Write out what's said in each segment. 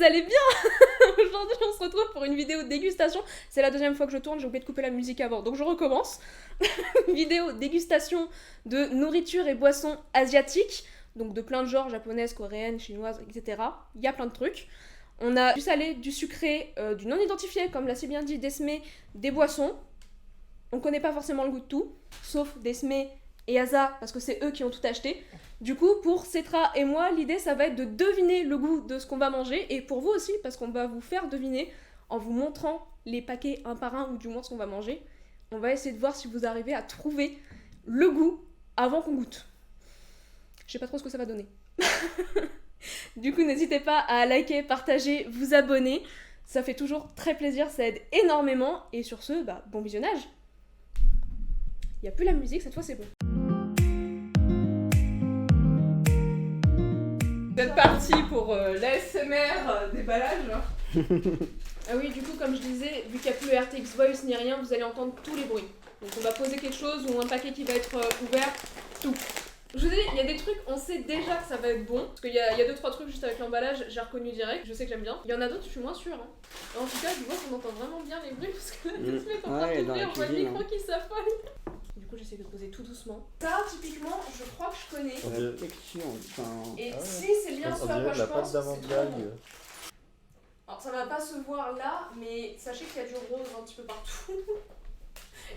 vous allez bien? Aujourd'hui on se retrouve pour une vidéo dégustation. C'est la deuxième fois que je tourne, j'ai oublié de couper la musique avant, donc je recommence. Vidéo dégustation de nourriture et boissons asiatiques, donc de plein de genres, japonaises, coréennes, chinoises, etc. Il y a plein de trucs. On a du salé, du sucré, du non identifié, comme l'a si bien dit Desme, des boissons. On connaît pas forcément le goût de tout, sauf Desme et Asa, parce que c'est eux qui ont tout acheté. Du coup, pour Cetra et moi, l'idée, ça va être de deviner le goût de ce qu'on va manger, et pour vous aussi, parce qu'on va vous faire deviner en vous montrant les paquets un par un, ou du moins ce qu'on va manger. On va essayer de voir si vous arrivez à trouver le goût avant qu'on goûte. Je sais pas trop ce que ça va donner. Du coup, n'hésitez pas à liker, partager, vous abonner. Ça fait toujours très plaisir, ça aide énormément. Et sur ce, bon visionnage. Il n'y a plus la musique, cette fois c'est bon. Vous êtes parti pour l'ASMR déballage. Ah oui, du coup, comme je disais, vu qu'il n'y a plus le RTX Voice ni rien, vous allez entendre tous les bruits. Donc on va poser quelque chose ou un paquet qui va être ouvert, tout. Je vous dis, il y a des trucs, on sait déjà que ça va être bon. Parce qu'il y a 2-3 trucs juste avec l'emballage, j'ai reconnu direct, je sais que j'aime bien. Il y en a d'autres, je suis moins sûre. En tout cas, je vois qu'on entend vraiment bien les bruits parce que là, tout se met en train d'ouvrir, on voit le micro qui s'affole. Du coup, j'essaie de poser tout doucement. Ça, typiquement, je crois que je connais. Et si c'est bien ce à quoi je pense, c'est trop bon. Alors, ça va pas se voir là, mais sachez qu'il y a du rose un petit peu partout.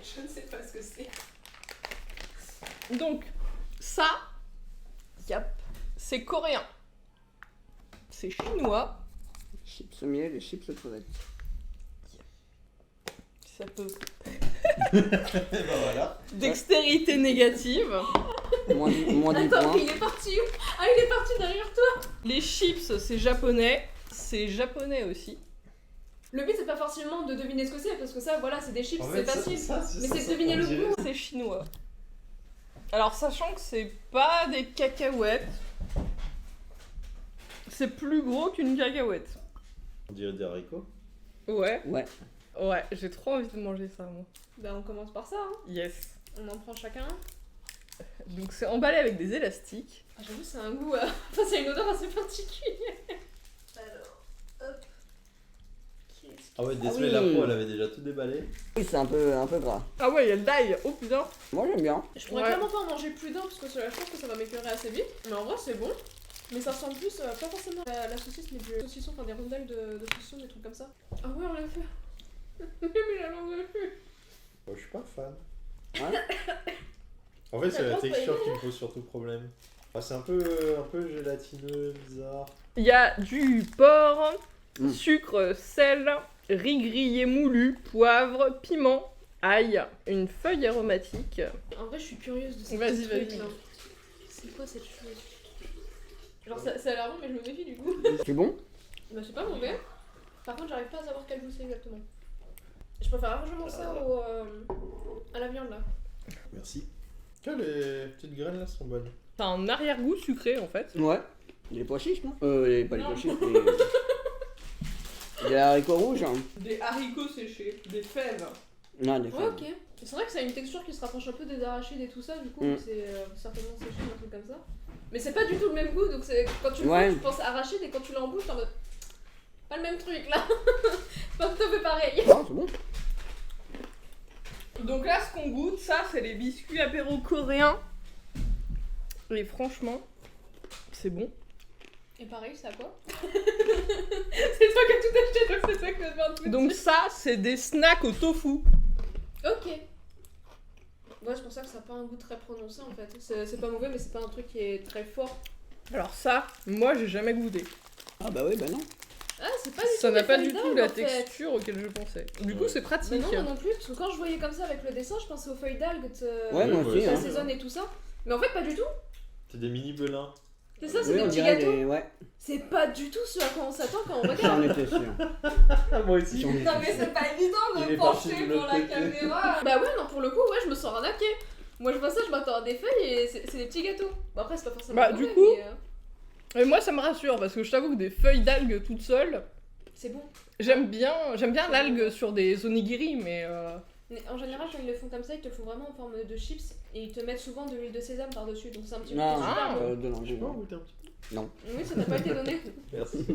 Je ne sais pas ce que c'est. Donc, ça, c'est coréen. C'est chinois. Chips au miel et chips aux crevettes. Ça peut. Voilà. Dextérité négative. Moins 10 Attends, points. il est parti où? Ah, il est parti derrière toi. Les chips, c'est japonais. C'est japonais aussi. Le but, c'est pas forcément de deviner ce que c'est, parce que ça, voilà, c'est des chips, En c'est fait, facile. Mais c'est de ça deviner le qu'on dirait. goût. C'est chinois. Alors, sachant que c'est pas des cacahuètes, c'est plus gros qu'une cacahuète. On dirait des haricots. Ouais. Ouais. Ouais, j'ai trop envie de manger ça, moi. On commence par ça, hein. Yes. On en prend chacun. Donc, c'est emballé avec des élastiques. Ah, j'avoue, c'est un goût. Enfin, c'est une odeur assez particulière. Alors, hop. Ah ouais, Ah Desme, oui. la pro, elle avait déjà tout déballé. Oui, c'est un peu gras. Ah ouais, il y a le d'ail. Oh putain. Moi j'aime bien. Je pourrais Ouais. clairement pas en manger plus d'un, parce que je pense que ça va m'écœurer assez vite. Mais en vrai, c'est bon. Mais ça ressemble plus, pas forcément à la saucisse, mais du saucisson, enfin des rondelles de saucisson, des trucs comme ça. Ah ouais, on l'a fait. Mais la langue de cul. Moi, je suis pas fan. Ouais. En fait, c'est la T'as pas texture essayé, qui me pose surtout problème. Enfin, c'est un peu gélatineux, bizarre. Il y a du porc, Mm. sucre, sel, riz grillé moulu, poivre, piment, ail, une feuille aromatique. En vrai, je suis curieuse de ce Vas-y, petit truc, vas-y. là. C'est quoi cette chose? Genre, ça a l'air bon, mais je me méfie du coup. C'est bon? Bah, c'est pas mauvais. Par contre, j'arrive pas à savoir quel goût c'est exactement. Je préfère largement ça à la viande là. Merci. Tiens, les petites graines là sont bonnes. C'est un arrière-goût sucré en fait. Ouais. Les pois chiches, non? Pas Non. les pois chiches, les haricots rouges. Hein. Des haricots séchés, des fèves. Non, des Ouais, fèves. ok. C'est vrai que ça a une texture qui se rapproche un peu des arachides et tout ça, du coup, Mm. c'est certainement séché, un truc comme ça. Mais c'est pas du tout le même goût, donc c'est quand tu le Ouais. goûtes, tu penses arachide et quand tu l'as en bouche, t'es en mode. Pas le même truc là. C'est pas tout à fait pareil. Ah, c'est bon. Donc là, ce qu'on goûte, ça, c'est les biscuits apéro coréens. Et franchement, c'est bon. Et pareil, c'est à quoi? C'est toi qui as tout acheté, donc c'est toi qui vas devoir tout Donc dire. ça, c'est des snacks au tofu. Ok. Ouais, c'est pour ça que ça n'a pas un goût très prononcé en fait. C'est pas mauvais, mais c'est pas un truc qui est très fort. Alors ça, moi, j'ai jamais goûté. Ah bah oui, bah non. Ah, c'est pas du Ça tout n'a des pas feuilles du tout d'algues, la en fait. texture auquel je pensais. Du coup, Ouais. c'est Mais pratique. non, moi non plus, parce que quand je voyais comme ça avec le dessin, je pensais aux feuilles d'algues, Ouais, moi ouais, aussi. ça ça Hein. assaisonne et tout ça. Mais en fait, pas du tout. C'est des mini belins. C'est ça, c'est Oui, des on petits dirait gâteaux. des... Ouais, C'est pas du tout ce à quoi on s'attend quand on j'en regarde. étais sûr. Ah, moi aussi. J'en étais Non, mais sûr. c'est pas évident Il de est parti pencher de pour l'autre la côté. caméra. Bah ouais, non, pour le coup, ouais, je me sens arnaquée. Moi, je vois ça, je m'attends à des feuilles et c'est des petits gâteaux. Bon, après, c'est pas forcément. Bah, mauvais, du coup, mais, Et moi, ça me rassure parce que je t'avoue que des feuilles d'algues toutes seules, c'est bon. j'aime bien l'algue sur des onigiri, mais Mais en général, quand ils le font comme ça, ils te le font vraiment en forme de chips et ils te mettent souvent de l'huile de sésame par-dessus. Donc c'est un petit peu Non, super bon. de Je peux en l'ange. goûter un petit peu. Non. Oui, ça n'a pas été donné. Merci.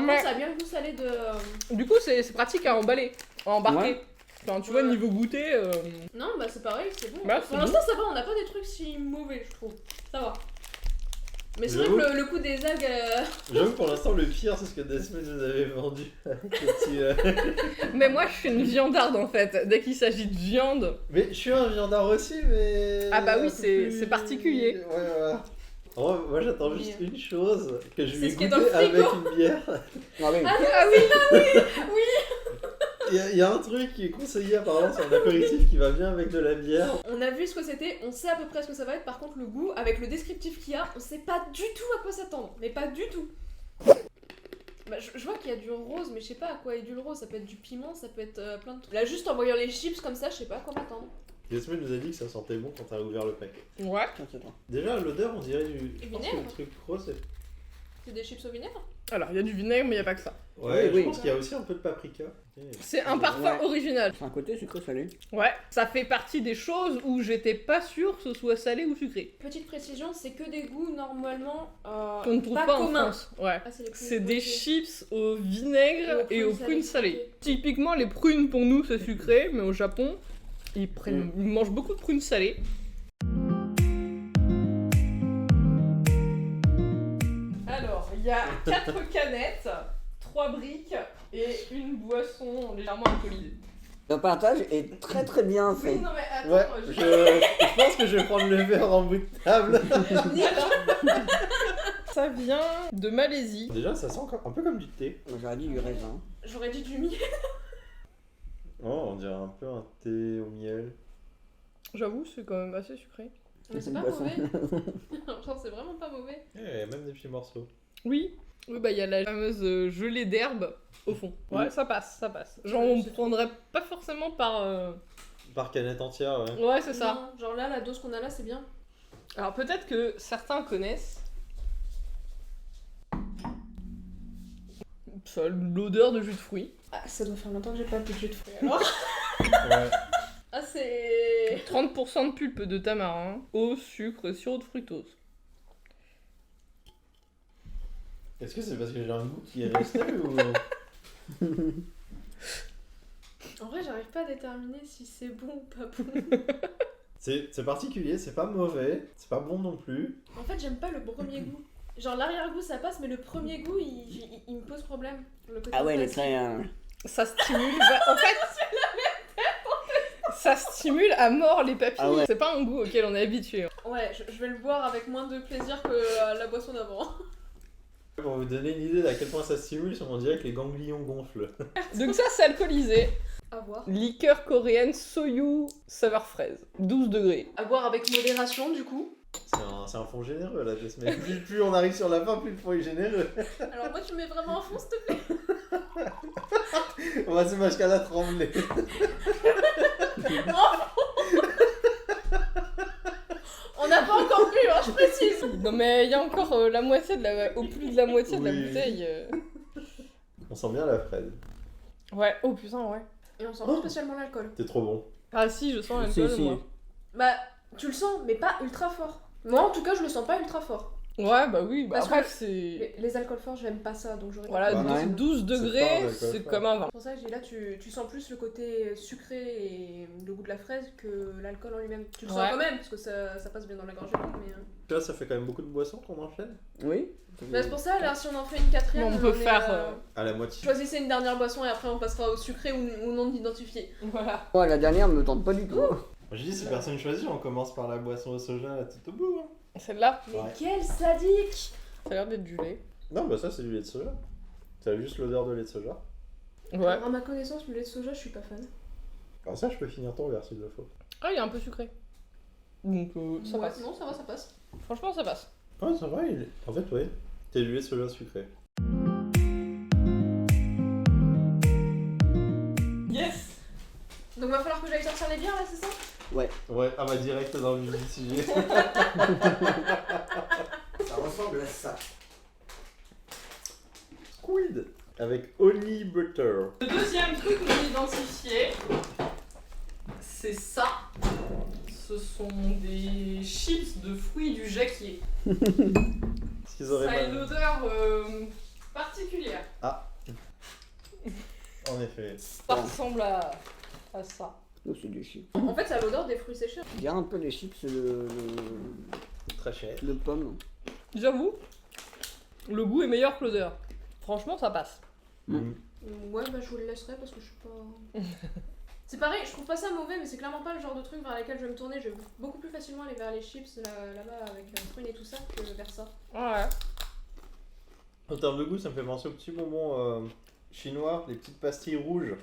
Par Ouais. contre, ça a bien le goût salé de. Du coup, c'est pratique à emballer, à embarquer. Ouais. Enfin, tu vois, Ouais. niveau goûter, Non, bah c'est pareil, c'est bon. Bah, c'est Pour l'instant, ça va, on n'a pas des trucs si mauvais, je trouve. Ça va. Mais c'est vrai J'avoue. que le coup des algues. J'avoue que pour l'instant, le pire, c'est ce que Desmond nous avait vendu. Avec le petit, mais moi, je suis une viandarde en fait. Dès qu'il s'agit de viande, Mais je suis un viandard aussi, mais. Ah bah oui, un peu c'est particulier. Ouais, voilà. En vrai, moi, j'attends juste une chose, que je C'est vais ce qui est dans le goûter avec frigo. une bière. Ah oui. ah oui, Il y a un truc qui est conseillé apparemment sur un apéritif qui va bien avec de la bière. On a vu ce que c'était, on sait à peu près ce que ça va être. Par contre, le goût, avec le descriptif qu'il y a, on sait pas du tout à quoi s'attendre. Mais pas du tout. Bah, je vois qu'il y a du rose, mais je sais pas à quoi est du rose. Ça peut être du piment, ça peut être plein de trucs. Là, juste en voyant les chips comme ça, je sais pas à quoi m'attendre. Desmond nous a dit que ça sentait bon quand t'as ouvert le paquet. Ouais. Tiens, c'est toi. Déjà, l'odeur, on dirait du. Du Je pense que vinaigre. le truc gros, c'est. C'est des chips au vinaigre. Alors, il y a du vinaigre, mais il n'y a pas que ça. Ouais, Oui, oui. je pense qu'il y a aussi un peu de paprika. C'est un parfum Ouais. original. C'est un côté sucré-salé. Ouais. Ça fait partie des choses où j'étais pas sûre que ce soit salé ou sucré. Petite précision, c'est que des goûts normalement Qu'on ne trouve pas en communs. France. Ouais. Ah, c'est les prunes C'est des bloquées. chips au vinaigre et aux prunes salées. Ok. Typiquement, les prunes pour nous c'est sucré, mais au Japon, ils mangent beaucoup de prunes salées. Alors, il y a 4 canettes, 3 briques et une boisson légèrement alcoolisée. Le partage est très très bien fait. Oui, non mais attends, Ouais, je- je pense que je vais prendre le verre en bout de table. Ça vient de Malaisie. Déjà, ça sent un peu comme du thé. Moi, j'aurais dit du raisin. J'aurais dit du miel. Oh, on dirait un peu un thé au miel. J'avoue, c'est quand même assez sucré. Mais c'est une pas boisson. mauvais. Genre, c'est vraiment pas mauvais. Il y a même des petits morceaux. Oui. Oui, bah il y a la fameuse gelée d'herbe au fond. Ouais, ça passe, ça passe. Genre, on prendrait pas forcément par. Par canette entière, ouais. Ouais, c'est ça. Non, genre là, la dose qu'on a là, c'est bien. Alors peut-être que certains connaissent ça, l'odeur de jus de fruits. Ah, ça doit faire longtemps que j'ai pas bu de jus de fruits alors. Ouais. Ah, c'est. 30% de pulpe de tamarin, eau, sucre, sirop de fructose. Est-ce que c'est parce que j'ai un goût qui est resté ou. En vrai, j'arrive pas à déterminer si c'est bon ou pas bon. C'est particulier, c'est pas mauvais, c'est pas bon non plus. En fait, j'aime pas le premier goût. Genre, l'arrière-goût ça passe, mais le premier goût il me pose problème. Le côté Ah ouais, il est facile. très. Ça stimule. En fait, ça stimule à mort les papilles. Ah ouais. C'est pas un goût auquel on est habitué. Ouais, je vais le boire avec moins de plaisir que la boisson d'avant. Pour vous donner une idée d'à quel point ça stimule, on dirait que les ganglions gonflent. Donc ça, c'est alcoolisé. À boire. Liqueur coréenne Soyu saveur fraise, 12 degrés. À boire avec modération, du coup. C'est un fond généreux là, mais plus on arrive sur la fin, plus le fond est généreux. Alors, moi, tu mets vraiment à fond, s'il te plaît. On va se masquer à la tremblée. On n'a pas encore bu, hein, je précise. Non mais il y a encore la moitié de la... au plus de la moitié de la Oui. bouteille. On sent bien la fraise. Ouais, oh putain, ouais. Et on sent pas spécialement l'alcool. T'es trop bon. Ah si, je sens Si, l'alcool, si. moi. Bah, tu le sens, mais pas ultra fort. Moi, en tout cas, je le sens pas ultra fort. Ouais, bah oui, bah Parce après que c'est... Les alcools forts, j'aime pas ça, donc j'aurais Voilà, Ouais. 12 C'est degrés, fort, l'alcool c'est fort. comme un vin. C'est pour ça que je dis là, tu sens plus le côté sucré et le goût de la fraise que l'alcool en lui-même. Tu le sens Ouais. quand même, parce que ça passe bien dans la gorge et tout, mais... Là, ça fait quand même beaucoup de boissons qu'on enchaîne. Oui. Bah, c'est pour ça, là, si on en fait une quatrième, On peut est, faire, À la moitié. Choisissez une dernière boisson et après on passera au sucré ou non identifié. Voilà. Ouais, la dernière me tente pas du tout. J'ai dit, si personne choisit, on commence par la boisson au soja là, tout au bout. Hein. Celle-là, Mais Ouais. quel sadique! ça a l'air d'être du lait. Non, bah ça, c'est du lait de soja. T'as juste l'odeur de lait de soja. Ouais. À ma connaissance, le lait de soja, je suis pas fan. Alors, ça, je peux finir ton verre s'il le faut. Ah, il est un peu sucré. Donc ça Ouais, passe. non, ça va, ça passe. Franchement, ça passe. Ouais, ça va, en fait, ouais. T'es du lait de soja sucré. Yes. Donc va falloir que j'aille sortir les bières là, c'est ça? Ouais, ah bah direct dans le vif du sujet. Ça ressemble à ça. Squid avec honey butter. Le deuxième truc que j'ai identifié, c'est ça. Ce sont des chips de fruits du jacquier. Est-ce qu'ils auraient Ça a une mal... odeur pas particulière. En effet. Ça ressemble à ça. Nous, c'est du chips. En fait, ça a l'odeur des fruits séchés. Il y a un peu les chips Très cher. de pommes. J'avoue, le goût est meilleur que l'odeur. Franchement, ça passe. Mhm. Ouais, bah je vous le laisserai parce que je suis pas. C'est pareil, je trouve pas ça mauvais, mais c'est clairement pas le genre de truc vers lequel je vais me tourner. Je vais beaucoup plus facilement aller vers les chips là-bas avec prune et tout ça que vers ça. Ouais. En termes de goût, ça me fait penser aux petits bonbons chinois, les petites pastilles rouges.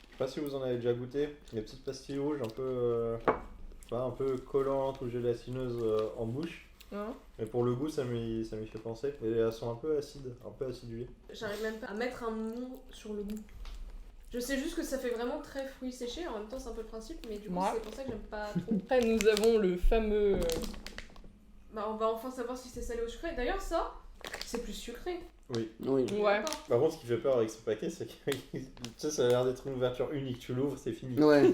Je sais pas si vous en avez déjà goûté. Les petites pastilles rouges un peu, je sais pas, un peu collantes ou gélatineuses en bouche. Hein. Mais pour le goût, ça m'y fait penser. Et elles sont un peu acides, un peu acidulées. J'arrive même pas à mettre un mot sur le goût. Je sais juste que ça fait vraiment très fruits séchés, en même temps c'est un peu le principe, mais du coup Ouais. c'est pour ça que j'aime pas trop. Après, nous avons le fameux. Bah on va enfin savoir si c'est salé ou sucré. D'ailleurs ça, c'est plus sucré. Oui. Ouais. Par contre, ce qui fait peur avec ce paquet, c'est que tu sais, ça a l'air d'être une ouverture unique. Tu l'ouvres, c'est fini. Ouais.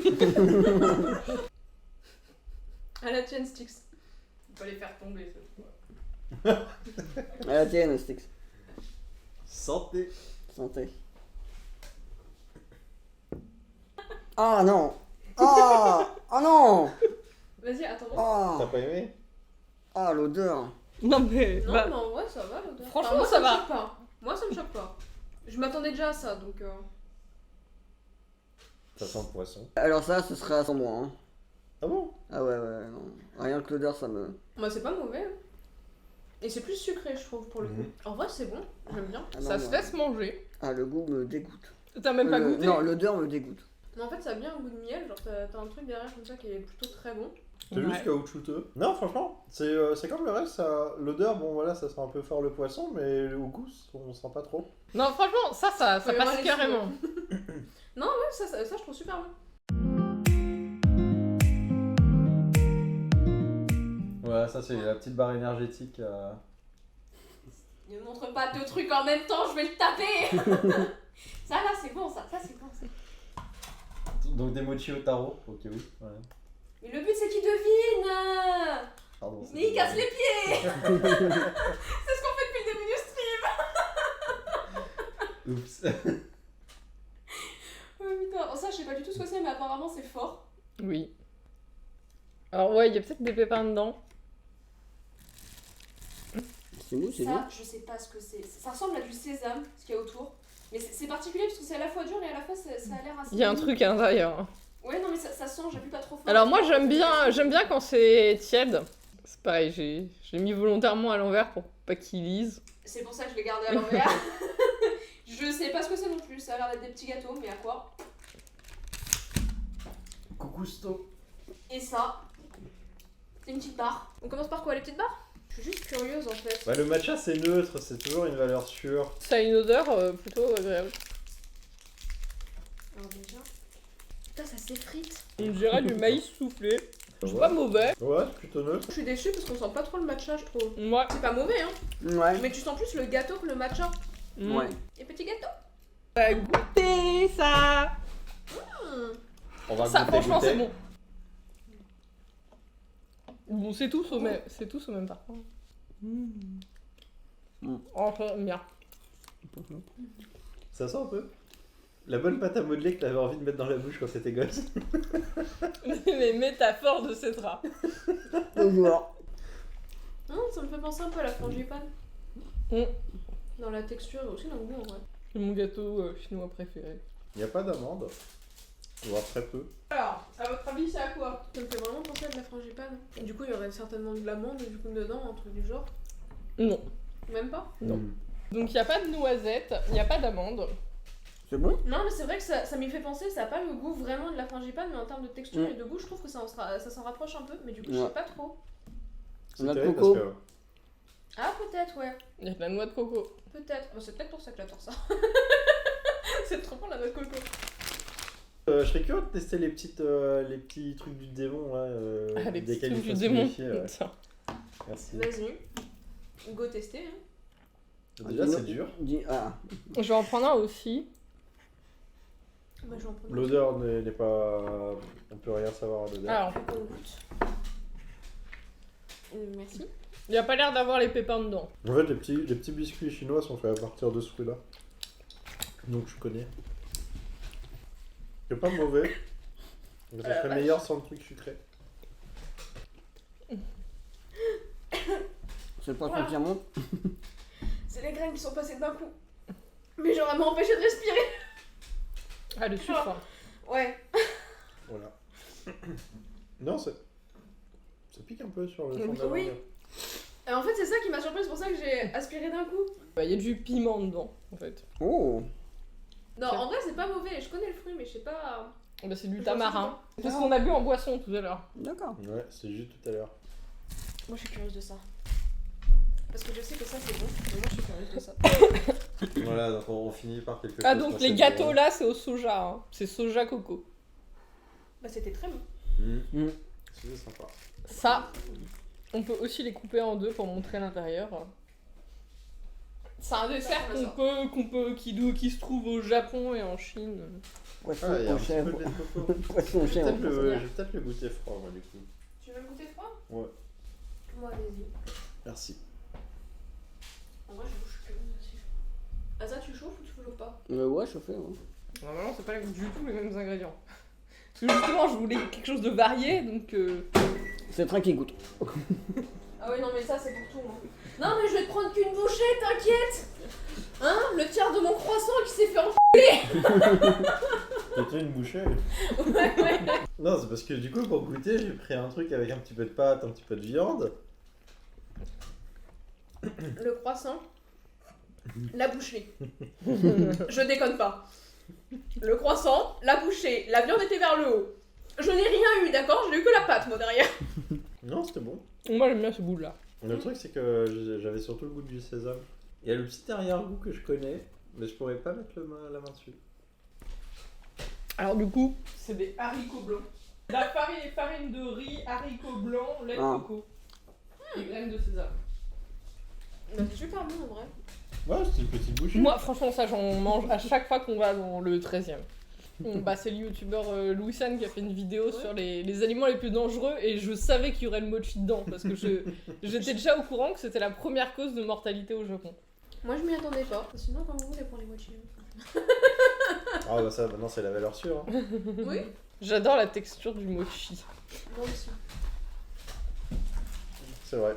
À la tienne Styx. Faut pas les faire tomber cette fois. À la tienne, Styx. Santé. Santé. Ah non. Ah. Ah non. Vas-y, attends. Ah. T'as pas aimé? Ah, l'odeur. Non, mais. Non, bah, mais en vrai ça va l'odeur. Franchement, moi, ça me va. choque pas. Moi ça me choque pas. Je m'attendais déjà à ça donc. Ça sent le poisson. Alors ça, ce serait sans moi. Hein. Ah bon? Ah ouais, non. Rien que l'odeur, ça me... Bah c'est pas mauvais. Hein. Et c'est plus sucré je trouve pour le coup. En vrai c'est bon, j'aime bien. Ah, non, ça se moi. laisse manger. Ah, le goût me dégoûte. T'as même pas goûté? Non, l'odeur me dégoûte. Mais en fait ça a bien un goût de miel, genre t'as un truc derrière comme ça qui est plutôt très bon. C'est juste caoutchouteux. Non, franchement, c'est comme le reste. Ça... L'odeur, bon voilà, ça sent un peu fort le poisson, mais au goût, on sent pas trop. Non, franchement, ça Faut y passe avoir les carrément. Non ouais ça je trouve super bon. Ouais, ça c'est la petite barre énergétique. Ne montre pas deux trucs en même temps, je vais le taper. Ça là c'est bon ça c'est bon ça. Donc des mochi au taro, ok oui. Ouais. Mais le but c'est qu'il devine. Pardon. Mais il casse les pieds. C'est ce qu'on fait depuis le début du stream. Oups. Oh putain, oh, ça je sais pas du tout ce que c'est mais apparemment c'est fort. Oui. Alors, ouais, il y a peut-être des pépins dedans. C'est mou, c'est Ça dur. je sais pas ce que c'est. Ça ressemble à du sésame ce qu'il y a autour. Mais c'est particulier parce que c'est à la fois dur et à la fois ça a l'air assez... Il y a un truc à l'intérieur. Ouais non mais ça sent, j'appuie pas trop fort. Alors, moi, j'aime bien quand c'est tiède. C'est pareil, j'ai mis volontairement à l'envers pour pas qu'il lise. C'est pour ça que je l'ai gardé à l'envers. Je sais pas ce que c'est non plus, ça a l'air d'être des petits gâteaux, mais à quoi? Coucou Sto. Et ça, c'est une petite barre. On commence par quoi, les petites barres? Je suis juste curieuse en fait. Bah, le matcha c'est neutre, c'est toujours une valeur sûre. Ça a une odeur plutôt agréable. Alors déjà... Putain, ça s'effrite. On dirait du maïs soufflé. C'est Ouais. pas mauvais. Ouais, c'est plutôt neutre. Je suis déçue parce qu'on sent pas trop le matcha, je trouve. Ouais. C'est pas mauvais, hein. Ouais. Mais tu sens plus le gâteau que le matcha. Ouais. Et petit gâteau. On va goûter ça. On va Ça, goûter, franchement, goûter. c'est bon. Bon, c'est tous au même parfum. Oh, j'aime bien. Ça sent un peu la bonne pâte à modeler que t'avais envie de mettre dans la bouche quand t'étais gosse. Les métaphores de ces draps. Toujours. Non, ça me fait penser un peu à la frangipane. Mm. Dans la texture et aussi dans le goût en vrai. C'est mon gâteau chinois préféré. Il n'y a pas d'amande. Voire très peu. Alors, à votre avis, c'est à quoi? Ça me fait vraiment penser à de la frangipane. Et du coup, il y aurait certainement de l'amande du coup dedans, un truc du genre. Non. Même pas. Non. Mm. Donc, il n'y a pas de noisette, il n'y a pas d'amande. C'est bon? Non, mais c'est vrai que ça m'y fait penser, ça a pas le goût vraiment de la frangipane, mais en termes de texture Mm. et de goût, je trouve que ça s'en rapproche un peu, mais du coup, je Ouais. sais pas trop. C'est Noix de terrible coco. parce que Ah, peut-être, ouais. Il y a de la noix de coco. Peut-être. Oh, c'est peut-être pour ça que j'adore ça. C'est trop bon la noix de coco. je serais curieux de tester les petits trucs du démon là. Ah, les petits desquels trucs il du faut se démon. méfier, ouais. Tiens. Merci. Vas-y. Go tester, hein. Déjà c'est dur. Ah. Je vais en prendre un aussi. Bah, je vais en prendre. L'odeur n'est pas. On peut rien savoir à l'odeur. Alors, On goûte. Merci. Il a pas l'air d'avoir les pépins dedans. En fait, les petits biscuits chinois sont faits à partir de ce fruit-là. Donc je connais. C'est pas mauvais. Mais ça serait meilleur sans le truc sucré. C'est le poisson qui remonte. C'est les graines qui sont passées d'un coup. Mais j'aurais m'empêché de respirer. Ah, le sucre. Hein. Ouais. Voilà. Non, ça pique un peu sur le fond de la Oui. langue. En fait, c'est ça qui m'a surpris, c'est pour ça que j'ai aspiré d'un coup. Bah, il y a du piment dedans, en fait. Oh. Non, en vrai, c'est pas mauvais. Je connais le fruit, mais je sais pas. Bah, c'est du Je tamarin. sais C'est ce qu'on a bu en boisson tout à l'heure. D'accord. Ouais, c'est juste tout à l'heure. Moi, je suis curieuse de ça. Parce que je sais que ça, c'est bon. Mais moi, je suis curieuse de ça. Voilà, donc on finit par quelque chose. Ah, donc qu'on les sait gâteaux bien. là, c'est au soja. Hein. C'est soja coco. Bah, c'était très bon. C'est sympa. Ça, on peut aussi les couper en deux pour montrer l'intérieur. C'est un dessert qui se trouve au Japon et en Chine. Poisson Ah, il y a un au petit peu chèvre. de lait de coco. Poisson au Je chèvre. vais peut-être le goûter froid, moi, du coup. Tu veux le goûter froid? Ouais. Moi, allez-y. Merci. En vrai, je suis curieuse aussi. Ah, ça, tu chauffes ou tu chauffes pas? Ouais, chauffé. Ouais. Normalement, c'est pas du tout les mêmes ingrédients. Parce que justement, je voulais quelque chose de varié, donc... C'est le train qui goûte. Ah oui, non, mais ça, c'est pour tout, moi. Non, mais je vais te prendre qu'une bouchée, t'inquiète. Hein? Le tiers de mon croissant qui s'est fait C'était une bouchée. ouais. Non, c'est parce que du coup, pour goûter, j'ai pris un truc avec un petit peu de pâte, un petit peu de viande. Le croissant, la bouchée. Je déconne pas. Le croissant, la bouchée, la viande était vers le haut. Je n'ai rien eu, d'accord? Je n'ai eu que la pâte, moi, derrière. Non, c'était bon. Moi, j'aime bien ce goût-là. Le truc, c'est que j'avais surtout le goût du sésame. Il y a le petit arrière-goût que je connais, mais je pourrais pas mettre la main dessus. Alors du coup, c'est des haricots blancs. La farine de riz, haricots blancs, lait de Ah. coco. Et graines de sésame. Bah, c'est super bon, en vrai. Ouais, c'était une petite bouchée. Moi, franchement, ça, j'en mange à chaque fois qu'on va dans le 13e. Bah, c'est le youtubeur Louis San qui a fait une vidéo sur les aliments les plus dangereux et je savais qu'il y aurait le mochi dedans parce que j'étais déjà au courant que c'était la première cause de mortalité au Japon. Moi, je m'y attendais pas. Sinon, quand vous voulez pour les mochis. Ah bah ça, maintenant c'est la valeur sûre. Hein. Oui, J'adore la texture du mochi. moi aussi. C'est vrai.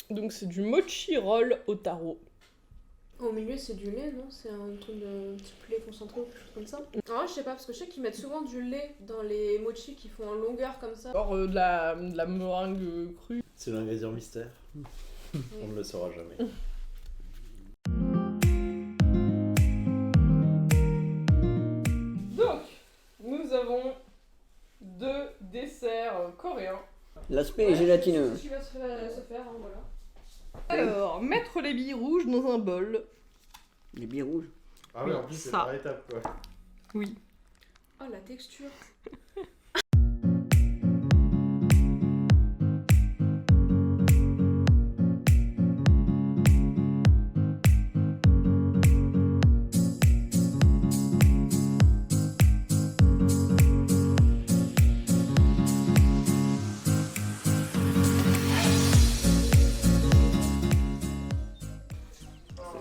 Donc c'est du mochi roll au taro. Au milieu, c'est du lait, non? C'est un truc de type lait concentré ou quelque chose comme ça? Ah, je sais pas, parce que je sais qu'ils mettent souvent du lait dans les mochis qui font en longueur comme ça. Or de la meringue crue. C'est l'ingrédient mystère. On ne le saura jamais. Donc, nous avons deux desserts coréens. L'aspect est gélatineux. C'est ce qui va se faire, hein, voilà. Alors, mettre les billes rouges dans un bol. Les billes rouges. Ah ouais, en plus c'est ça. par étape quoi. Oui. Oh, la texture.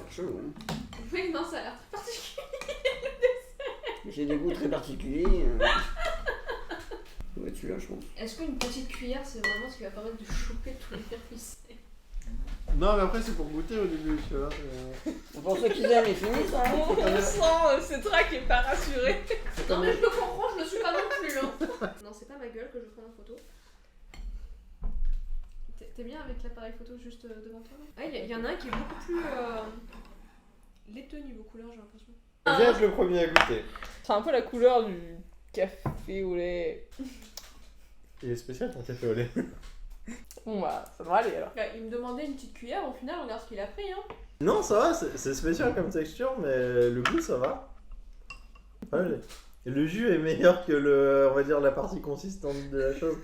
C'est chaud, hein. Oui, non, ça a l'air très particulier. J'ai des goûts très particuliers. Ça va être celui-là, je pense. Est-ce qu'une petite cuillère, c'est vraiment ce qui va permettre de choper tous les vermicelles? Non mais après c'est pour goûter au début, tu vois. Pour ceux qui aiment, ils finissent, hein. On sent Cédra qui est pas rassuré. Non, mais je le comprends, je le suis pas non plus. Hein. Non, c'est pas ma gueule que je prends en photo. T'es bien avec l'appareil photo juste devant toi là? Ah, il y en a un qui est beaucoup plus laiteux niveau couleur, j'ai l'impression. Viens être le premier à goûter. C'est un peu la couleur du café au lait. Il est spécial ton café au lait. Bon bah, ça devrait aller alors. Il me demandait une petite cuillère, au final, regarde ce qu'il a pris. Hein. Non ça va, c'est spécial comme texture mais le goût ça va. Ouais, le jus est meilleur que on va dire la partie consistante de la chose.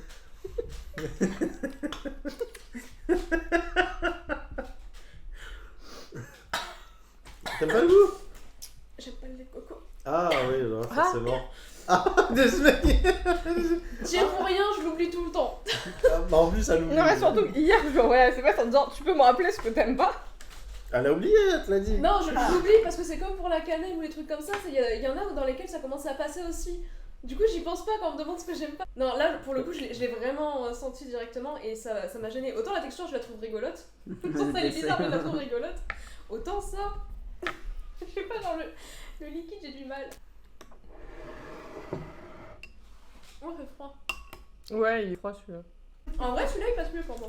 T'aimes pas le goût? J'aime pas le lait de coco. Ah Ah oui, non, forcément. Ah, désolé. T'y es pour rien, je l'oublie tout le temps. Bah, en plus, elle oublie. Non mais surtout hier je lui ai envoyé un SMS en disant tu peux me rappeler ce que t'aimes pas. Elle a oublié, elle te l'a dit. Non, je l'oublie parce que c'est comme pour la cannelle ou les trucs comme ça, il y en a dans lesquels ça commence à passer aussi. Du coup, j'y pense pas quand on me demande ce que j'aime pas. Non, là, pour le coup, je l'ai vraiment senti directement et ça m'a gêné. Autant la texture, je la trouve rigolote. Autant ça, elle est bizarre, mais je la trouve rigolote. Autant ça. Je sais pas, genre le liquide, j'ai du mal. Oh, c'est froid. Ouais, il est froid celui-là. En vrai, celui-là, il passe mieux pour moi.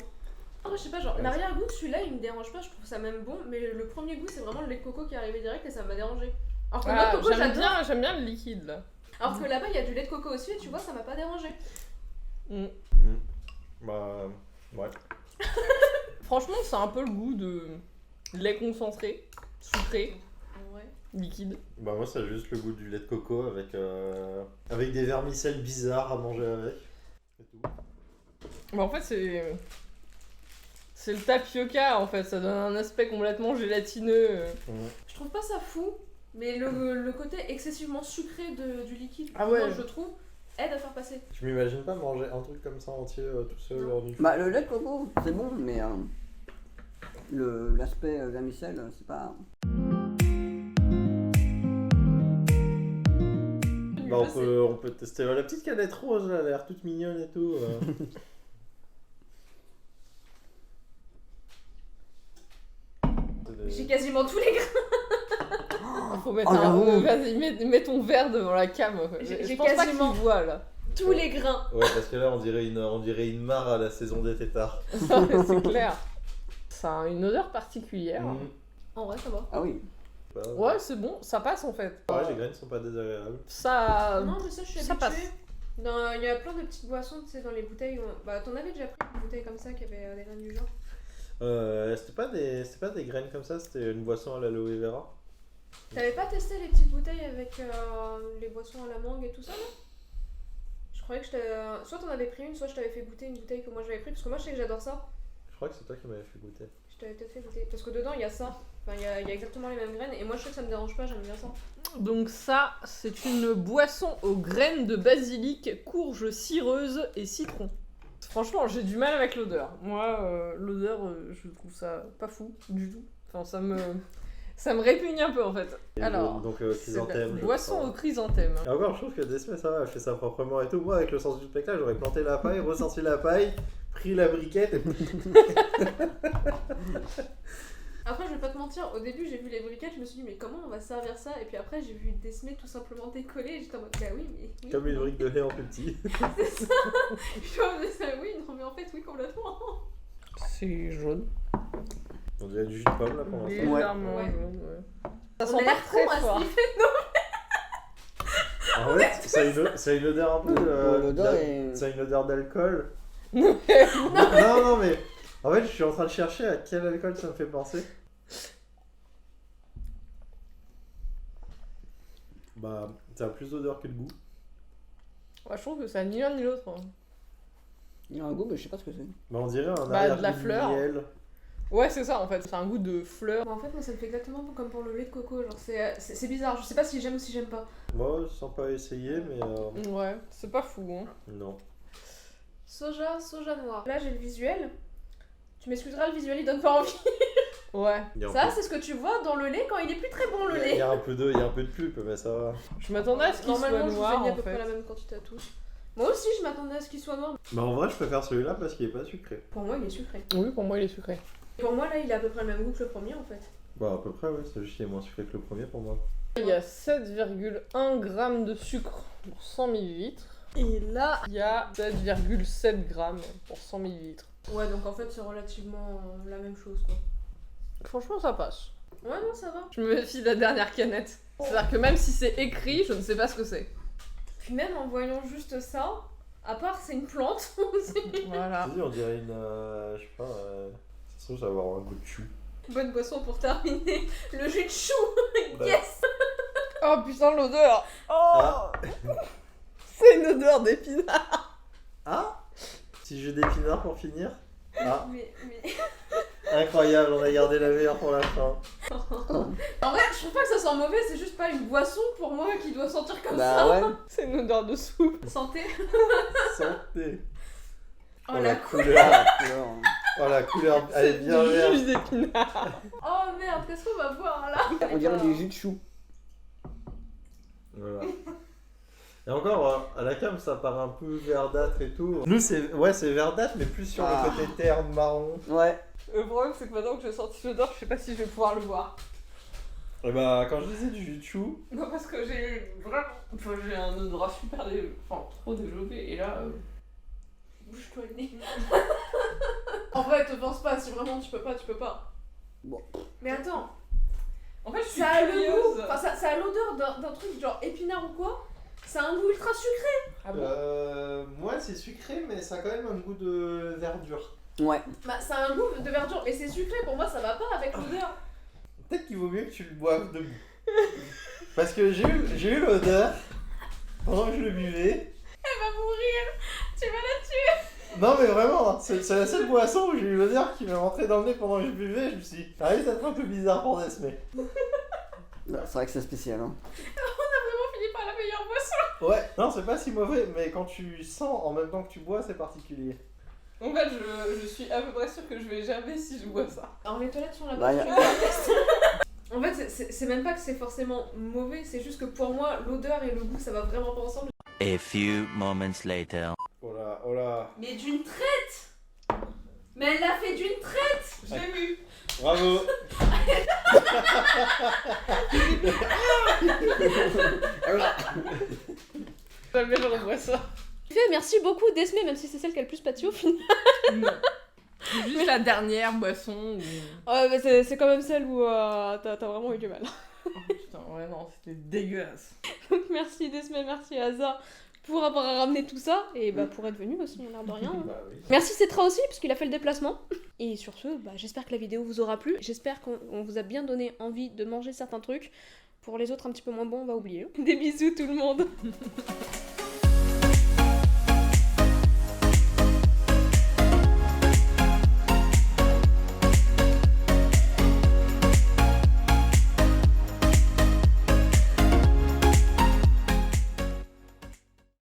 En vrai, je sais pas, genre, l'arrière-goût de celui-là, il me dérange pas, je trouve ça même bon, mais le premier goût, c'est vraiment le lait de coco qui est arrivé direct et ça m'a dérangé. Alors que le lait de coco, j'adore. J'aime bien le liquide là. Alors que là-bas, il y a du lait de coco aussi et tu vois, ça m'a pas dérangé. Bah, ouais. Franchement, c'est un peu le goût de lait concentré, sucré, Ouais. liquide. Bah, moi, ça a juste le goût du lait de coco avec des vermicelles bizarres à manger avec. C'est tout. Bah en fait c'est le tapioca en fait, ça donne un aspect complètement gélatineux. Je trouve pas ça fou, mais le côté excessivement sucré du liquide, Ah ouais. je trouve, aide à faire passer. Je m'imagine pas manger un truc comme ça entier tout seul en une Bah, le lait de coco, c'est bon, mais l'aspect vermicelle, c'est pas. Bah, on peut tester. La petite canette rose, là, elle a l'air toute mignonne et tout. J'ai quasiment tous les grains, Faut mettre j'avoue. vas-y, mets ton verre devant la cam. J'ai Je pense pas qu'il quasiment- voit là. tous les grains. Ouais, parce que là, on dirait une mare à la saison des têtards. C'est clair. Ça a une odeur particulière. En vrai, ça va. Ah oui. Bah, Ouais, c'est bon, ça passe en fait. Ouais, les graines sont pas désagréables. Ça. Non, mais ça, je suis ça habituée. Il y a plein de petites boissons, tu sais, dans les bouteilles. Bah, t'en avais déjà pris une bouteille comme ça qui avait des graines du genre. C'était pas des graines comme ça, c'était une boisson à l'aloe vera. T'avais pas testé les petites bouteilles avec les boissons à la mangue et tout ça, là? Je croyais que soit t'en avais pris une, soit je t'avais fait goûter une bouteille que moi j'avais pris, parce que moi je sais que j'adore ça. Je crois que c'est toi qui m'avais fait goûter. Je t'avais peut-être fait goûter. Parce que dedans il y a ça. Enfin, il y a exactement les mêmes graines, et moi je sais que ça me dérange pas, j'aime bien ça. Donc ça, c'est une boisson aux graines de basilic, courge cireuse et citron. Franchement, j'ai du mal avec l'odeur. Moi, l'odeur, je trouve ça pas fou du tout. Enfin, ça me répugne un peu en fait. Et Alors, donc, c'est la chrysanthème. je boisson crois. au chrysanthème. Et encore, je trouve que Desmet, ça va, elle fait ça proprement et tout. Moi, avec le sens du spectacle, j'aurais planté la paille, ressorti la paille, pris la briquette et. Après, je vais pas te mentir, au début j'ai vu les briquettes, je me suis dit, mais comment on va servir ça? Et puis après, j'ai vu Desmé tout simplement décoller, et j'étais en mode, bah oui, mais. Oui, Comme une non. brique de lait en plus petit. C'est ça! Je suis en mode, oui, non, mais en fait, oui, complètement. C'est jaune. On dirait du jus de pomme là pour l'instant. Légèrement Ouais. jaune, ouais. Ça On sent a pas l'air très con à fort. sniffer. En fait, ça a une odeur un peu. L'odeur est. Ça a une odeur d'alcool. non, mais. En fait, je suis en train de chercher à quel alcool ça me fait penser. Bah, ça a plus d'odeur que de goût. Ouais, je trouve que ça a ni l'un ni l'autre. Il y a un goût, mais je sais pas ce que c'est. Bah, on dirait un Bah, de arrière-goût la fleur. miel. Ouais, c'est ça en fait. C'est un goût de fleur. Bah, en fait, moi, ça me fait exactement comme pour le lait de coco. Genre, c'est bizarre. Je sais pas si j'aime ou si j'aime pas. Moi, sans pas essayer, mais Ouais, c'est pas fou. Hein. non. Soja noir. Là, j'ai le visuel. Tu m'excuseras, le visuel il donne pas envie. Ouais. Il y a un Ça, peu- c'est ce que tu vois dans le lait quand il est plus très bon, le il lait. y a un peu de pulpe, mais ça va. Je m'attendais à ce qu'il soit Normalement, je vous ai noir mis à en peu près la fait. même quantité à tous. Moi aussi, je m'attendais à ce qu'il soit noir. Bah, en vrai, je préfère celui-là parce qu'il est pas sucré. Pour moi, il est sucré. Oui, pour moi il est sucré. Pour moi, là, il a à peu près le même goût que le premier, en fait. Bah, à peu près, ouais, c'est juste qu'il est moins sucré que le premier pour moi. Il y a 7,1 g de sucre pour 100 ml. Et là, il y a 7,7 g pour 100 ml. Ouais, donc en fait, c'est relativement la même chose, quoi. Franchement, ça passe. Ouais, non, ça va. Je me méfie de la dernière canette. C'est-à-dire que même si c'est écrit, je ne sais pas ce que c'est. Puis même en voyant juste ça, à part c'est une plante, Voilà. Vas-y, on dirait une. Je sais pas. Ça se trouve, ça va avoir un goût de chou. bonne boisson pour terminer. Le jus de chou. Bah. Yes. Oh putain, l'odeur. Oh Ah. C'est une odeur d'épinard. Ah, petit jus d'épinards pour finir. Ah, Mais Incroyable, on a gardé la meilleure pour la fin. En vrai, je trouve pas que ça sent mauvais, c'est juste pas une boisson pour moi qui doit sentir comme Bah ouais. C'est une odeur de soupe. ça. Santé. Santé. Oh la couleur. Ah, alors. Oh la couleur, elle est bien du verte. jus d'épinard. Oh merde, qu'est-ce qu'on va boire là? On dirait du jus de chou. Voilà. Et encore, à la cam, ça part un peu verdâtre et tout. Nous, c'est verdâtre, mais plus sur Ah. le côté terne marron. Ouais. Le problème, c'est que maintenant que j'ai sorti l'odeur, je sais pas si je vais pouvoir le voir. Et bah, quand je disais du jus de chou, Non, parce que j'ai vraiment. Enfin, j'ai un odorat super enfin, trop développé, et là. Bouge-toi le nez. En vrai, te pense pas, si vraiment tu peux pas, tu peux pas. Bon. Mais attends, En fait, je suis ça a le curieuse. goût, enfin ça a l'odeur d'un truc genre épinard ou quoi. Ça a un goût ultra sucré. Ah bon moi c'est sucré, mais ça a quand même un goût de verdure. Ouais. Bah ça a un goût de verdure, mais c'est sucré, pour moi ça va pas avec l'odeur. Peut-être qu'il vaut mieux que tu le boives debout. Parce que j'ai eu l'odeur pendant que je le buvais. Elle va mourir, tu vas la tuer. Non mais vraiment, c'est la seule boisson où j'ai eu l'odeur qui m'est rentrée dans le nez pendant que je buvais. Je me suis dit, ça risque d'être un peu bizarre pour Desmé. Bah, c'est vrai que c'est spécial. Hein. On finit par la meilleure boisson. Ouais, non c'est pas si mauvais, mais quand tu sens en même temps que tu bois, c'est particulier. En fait, je suis à peu près sûre que je vais jamais si je bois ça. Alors les toilettes sont Bah, là-bas. En fait, c'est même pas que c'est forcément mauvais, c'est juste que pour moi, l'odeur et le goût, ça va vraiment pas ensemble. A few moments later. Oh là, oh là. Mais d'une traite. Mais elle l'a fait d'une traite. Je l'ai vu. Bravo. Jamais je revois ça. Merci beaucoup Desmé, même si c'est celle qui a le plus pâti au final. Non. C'est juste la dernière boisson où... Ouais, mais c'est quand même celle où t'as vraiment eu du mal. Oh putain, ouais, non, c'était dégueulasse. Donc merci Desmé, merci Asa pour avoir ramené tout ça et bah pour être venu aussi, on a l'air de rien. Bah oui. Merci Cetra aussi, parce qu'il a fait le déplacement. Et sur ce, bah, j'espère que la vidéo vous aura plu. J'espère qu'on vous a bien donné envie de manger certains trucs. Pour les autres un petit peu moins bons, on va oublier. Des bisous tout le monde.